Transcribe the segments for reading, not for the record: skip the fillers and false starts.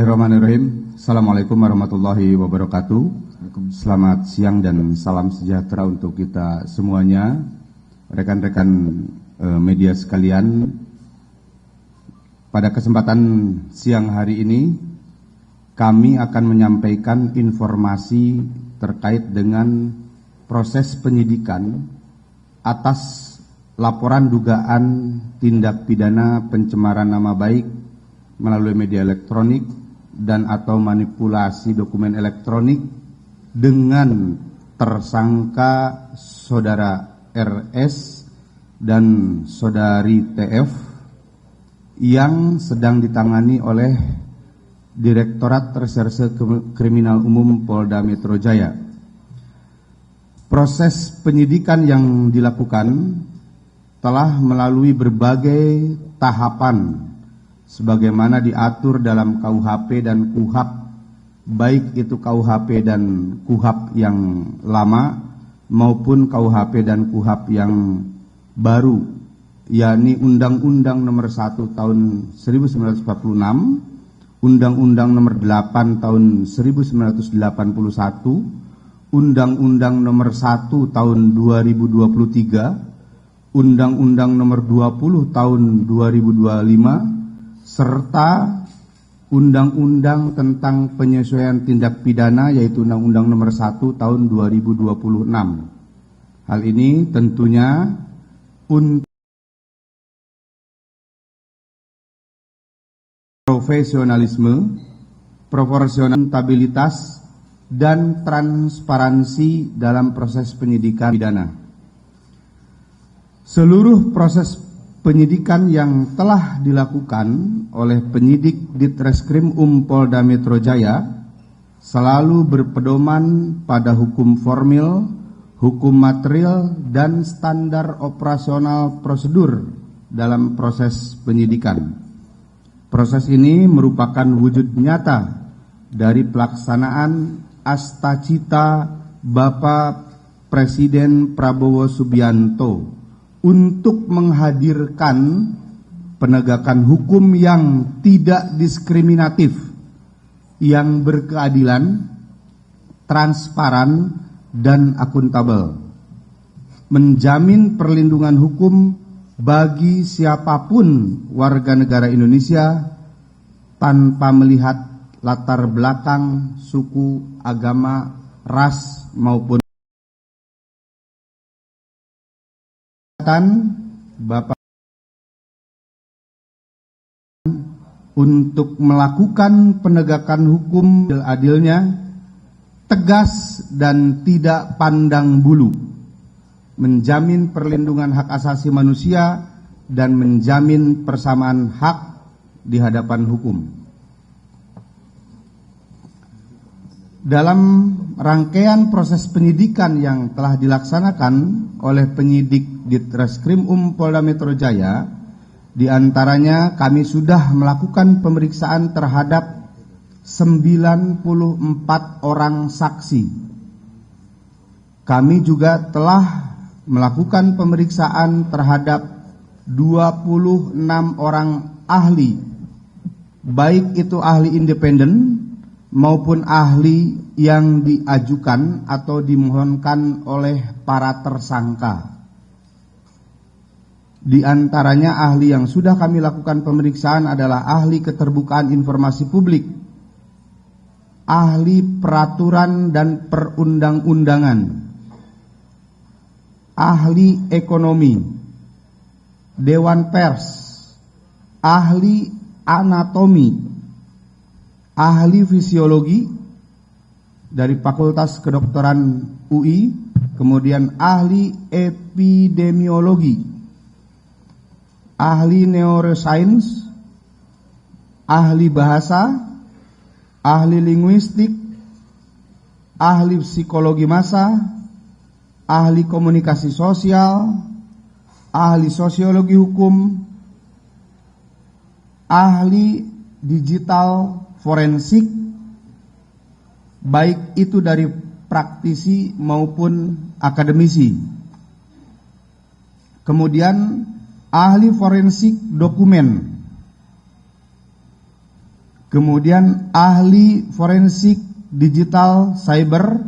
Bismillahirrahmanirrahim. Assalamualaikum warahmatullahi wabarakatuh. Selamat siang dan salam sejahtera untuk kita semuanya. Rekan-rekan media sekalian, pada kesempatan siang hari ini kami akan menyampaikan informasi terkait dengan proses penyidikan atas laporan dugaan tindak pidana pencemaran nama baik melalui media elektronik dan atau manipulasi dokumen elektronik dengan tersangka saudara RS dan saudari TF yang sedang ditangani oleh Direktorat Reserse Kriminal Umum Polda Metro Jaya. Proses penyidikan yang dilakukan telah melalui berbagai tahapan sebagaimana diatur dalam KUHP dan KUHAP, baik itu KUHP dan KUHAP yang lama maupun KUHP dan KUHAP yang baru, yakni Undang-Undang Nomor 1 Tahun 1946, Undang-Undang Nomor 8 Tahun 1981, Undang-Undang Nomor 1 Tahun 2023, Undang-Undang Nomor 20 Tahun 2025, serta Undang-Undang tentang penyesuaian tindak pidana yaitu Undang-Undang Nomor 1 Tahun 2026. Hal ini tentunya untuk profesionalisme, proporsionalitas, dan transparansi dalam proses penyidikan pidana. Seluruh proses penyidikan yang telah dilakukan oleh penyidik Ditreskrim Polda Metro Jaya selalu berpedoman pada hukum formil, hukum material, dan standar operasional prosedur dalam proses penyidikan. Proses ini merupakan wujud nyata dari pelaksanaan Astacita Bapak Presiden Prabowo Subianto untuk menghadirkan penegakan hukum yang tidak diskriminatif, yang berkeadilan, transparan, dan akuntabel, menjamin perlindungan hukum bagi siapapun warga negara Indonesia tanpa melihat latar belakang, suku, agama, ras, maupun Bapak untuk melakukan penegakan hukum adilnya, tegas dan tidak pandang bulu, menjamin perlindungan hak asasi manusia dan menjamin persamaan hak di hadapan hukum. Dalam rangkaian proses penyidikan yang telah dilaksanakan oleh penyidik Ditreskrim Polda Metro Jaya, diantaranya kami sudah melakukan pemeriksaan terhadap 94 orang saksi. Kami juga telah melakukan pemeriksaan terhadap 26 orang ahli, baik itu ahli independen maupun ahli yang diajukan atau dimohonkan oleh para tersangka. Di antaranya ahli yang sudah kami lakukan pemeriksaan adalah ahli keterbukaan informasi publik, ahli peraturan dan perundang-undangan, ahli ekonomi, dewan pers, ahli anatomi, ahli fisiologi dari Fakultas Kedokteran UI, kemudian ahli epidemiologi, ahli neuroscience, ahli bahasa, ahli linguistik, ahli psikologi massa, ahli komunikasi sosial, ahli sosiologi hukum, ahli digital forensik, baik itu dari praktisi maupun akademisi. Kemudian ahli forensik dokumen, kemudian ahli forensik digital cyber,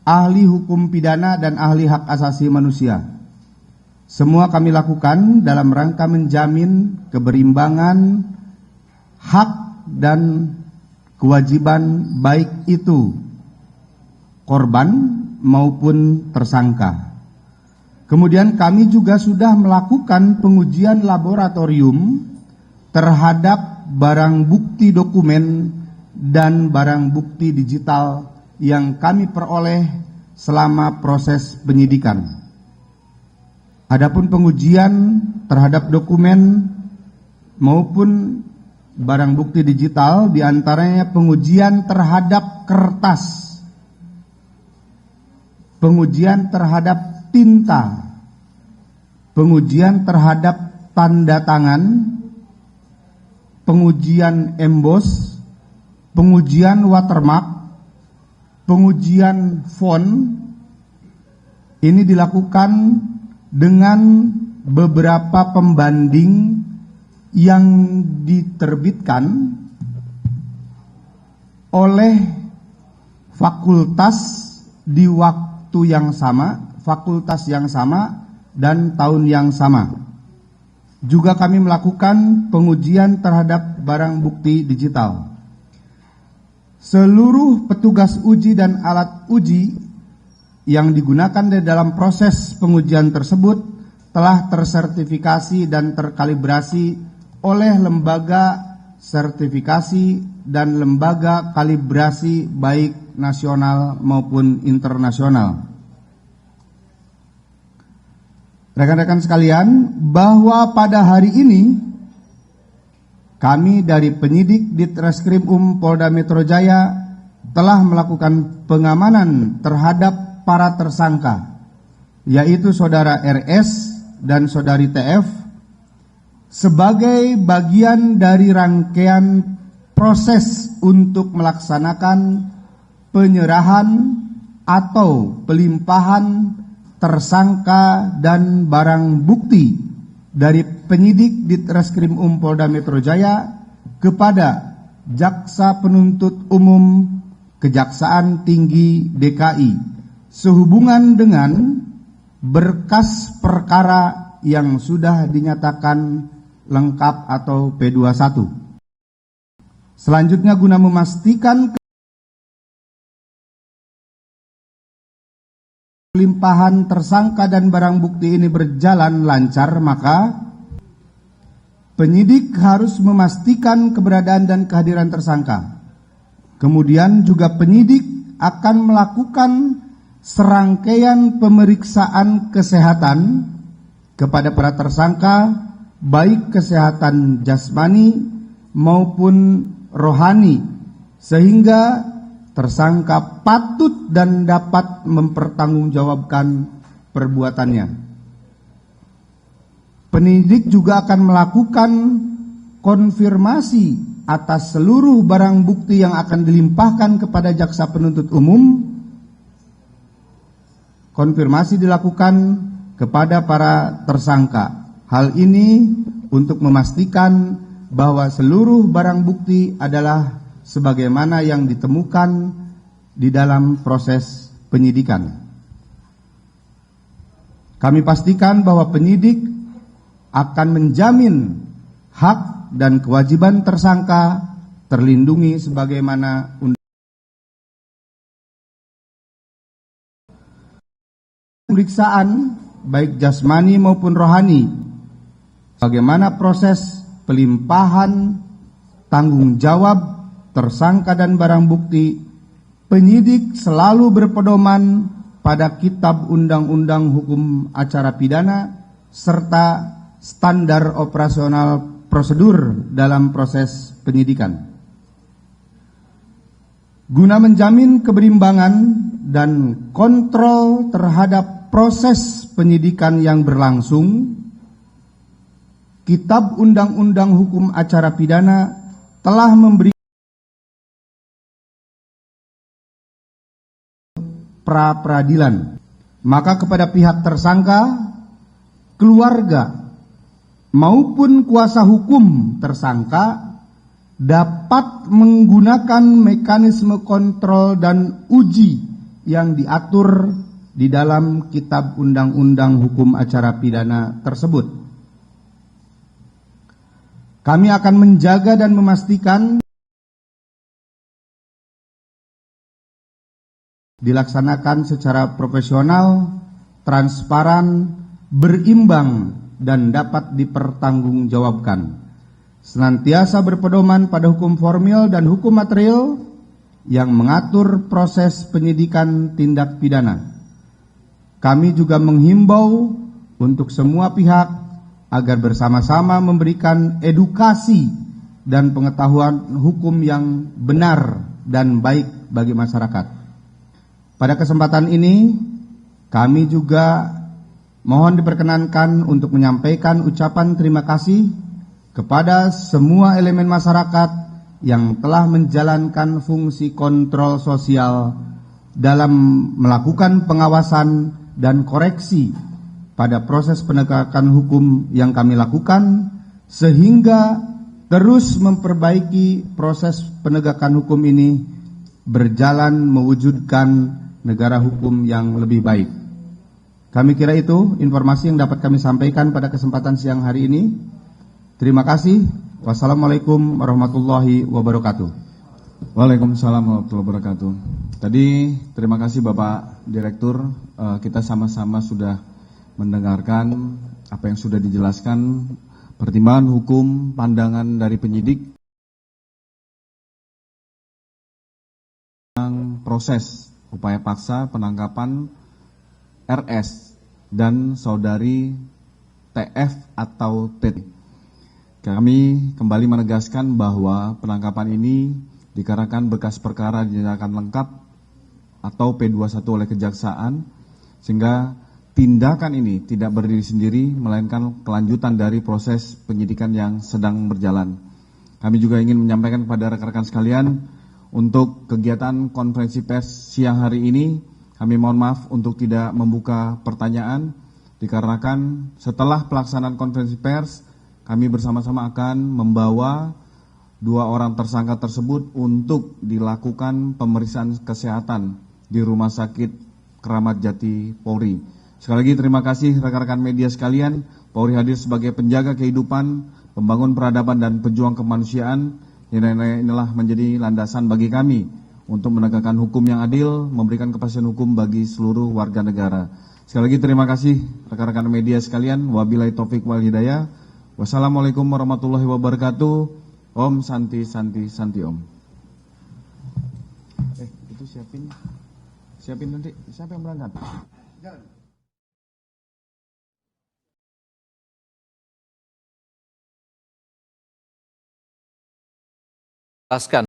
ahli hukum pidana, dan ahli hak asasi manusia. Semua kami lakukan dalam rangka menjamin keberimbangan hak dan kewajiban baik itu korban maupun tersangka. Kemudian kami juga sudah melakukan pengujian laboratorium terhadap barang bukti dokumen dan barang bukti digital yang kami peroleh selama proses penyidikan. Adapun pengujian terhadap dokumen maupun barang bukti digital, diantaranya pengujian terhadap kertas, pengujian terhadap tinta, pengujian terhadap tanda tangan, pengujian emboss, pengujian watermark, pengujian font. Ini dilakukan dengan beberapa pembanding yang diterbitkan oleh fakultas di waktu yang sama, fakultas yang sama, dan tahun yang sama. Juga kami melakukan pengujian terhadap barang bukti digital. Seluruh petugas uji dan alat uji yang digunakan di dalam proses pengujian tersebut telah tersertifikasi dan terkalibrasi oleh lembaga sertifikasi dan lembaga kalibrasi baik nasional maupun internasional. Rekan-rekan sekalian, bahwa pada hari ini kami dari penyidik Ditreskrimum Polda Metro Jaya telah melakukan pengamanan terhadap para tersangka, yaitu saudara RS dan saudari TF, sebagai bagian dari rangkaian proses untuk melaksanakan penyerahan atau pelimpahan tersangka dan barang bukti dari penyidik Ditreskrimum Polda Metro Jaya kepada Jaksa Penuntut Umum Kejaksaan Tinggi DKI sehubungan dengan berkas perkara yang sudah dinyatakan lengkap atau P21. Selanjutnya, guna memastikan pelimpahan tersangka dan barang bukti ini berjalan lancar, maka penyidik harus memastikan keberadaan dan kehadiran tersangka. Kemudian juga penyidik akan melakukan serangkaian pemeriksaan kesehatan kepada para tersangka, baik kesehatan jasmani maupun rohani, sehingga tersangka patut dan dapat mempertanggungjawabkan perbuatannya. Penyidik juga akan melakukan konfirmasi atas seluruh barang bukti yang akan dilimpahkan kepada jaksa penuntut umum. Konfirmasi dilakukan kepada para tersangka. Hal ini untuk memastikan bahwa seluruh barang bukti adalah sebagaimana yang ditemukan di dalam proses penyidikan. Kami pastikan bahwa penyidik akan menjamin hak dan kewajiban tersangka terlindungi sebagaimana pemeriksaan baik jasmani maupun rohani, bagaimana proses pelimpahan tanggung jawab tersangka dan barang bukti. Penyidik selalu berpedoman pada Kitab Undang-Undang Hukum Acara Pidana serta standar operasional prosedur dalam proses penyidikan. Guna menjamin keberimbangan dan kontrol terhadap proses penyidikan yang berlangsung, Kitab Undang-Undang Hukum Acara Pidana telah memberi pra-peradilan. Maka kepada pihak tersangka, keluarga maupun kuasa hukum tersangka dapat menggunakan mekanisme kontrol dan uji yang diatur di dalam Kitab Undang-Undang Hukum Acara Pidana tersebut. Kami akan menjaga dan memastikan dilaksanakan secara profesional, transparan, berimbang, dan dapat dipertanggungjawabkan. Senantiasa berpedoman pada hukum formil dan hukum material yang mengatur proses penyidikan tindak pidana. Kami juga menghimbau untuk semua pihak agar bersama-sama memberikan edukasi dan pengetahuan hukum yang benar dan baik bagi masyarakat. Pada kesempatan ini, kami juga mohon diperkenankan untuk menyampaikan ucapan terima kasih kepada semua elemen masyarakat yang telah menjalankan fungsi kontrol sosial dalam melakukan pengawasan dan koreksi pada proses penegakan hukum yang kami lakukan, sehingga terus memperbaiki proses penegakan hukum ini berjalan mewujudkan negara hukum yang lebih baik. Kami kira itu informasi yang dapat kami sampaikan pada kesempatan siang hari ini. Terima kasih. Wassalamualaikum warahmatullahi wabarakatuh. Waalaikumsalam warahmatullahi wabarakatuh. Tadi terima kasih Bapak Direktur. Kita sama-sama sudah mendengarkan apa yang sudah dijelaskan, pertimbangan hukum, pandangan dari penyidik, proses upaya paksa penangkapan RS dan saudari TF atau TT. Kami kembali menegaskan bahwa penangkapan ini dikarenakan berkas perkara dinyatakan lengkap atau P21 oleh Kejaksaan, sehingga tindakan ini tidak berdiri sendiri melainkan kelanjutan dari proses penyidikan yang sedang berjalan. Kami juga ingin menyampaikan kepada rekan-rekan sekalian, untuk kegiatan konferensi pers siang hari ini, kami mohon maaf untuk tidak membuka pertanyaan, dikarenakan setelah pelaksanaan konferensi pers, kami bersama-sama akan membawa 2 orang tersangka tersebut untuk dilakukan pemeriksaan kesehatan di Rumah Sakit Keramat Jati Polri. Sekali lagi terima kasih rekan-rekan media sekalian. Polri hadir sebagai penjaga kehidupan, pembangun peradaban dan pejuang kemanusiaan. Nilai-nilai inilah menjadi landasan bagi kami untuk menegakkan hukum yang adil, memberikan kepastian hukum bagi seluruh warga negara. Sekali lagi terima kasih rekan-rekan media sekalian. Wabillahi taufik wal hidayah. Wassalamualaikum warahmatullahi wabarakatuh. Om Santi Santi Santi Om. Itu siapin nanti. Siapa yang berangkat? Jelaskan.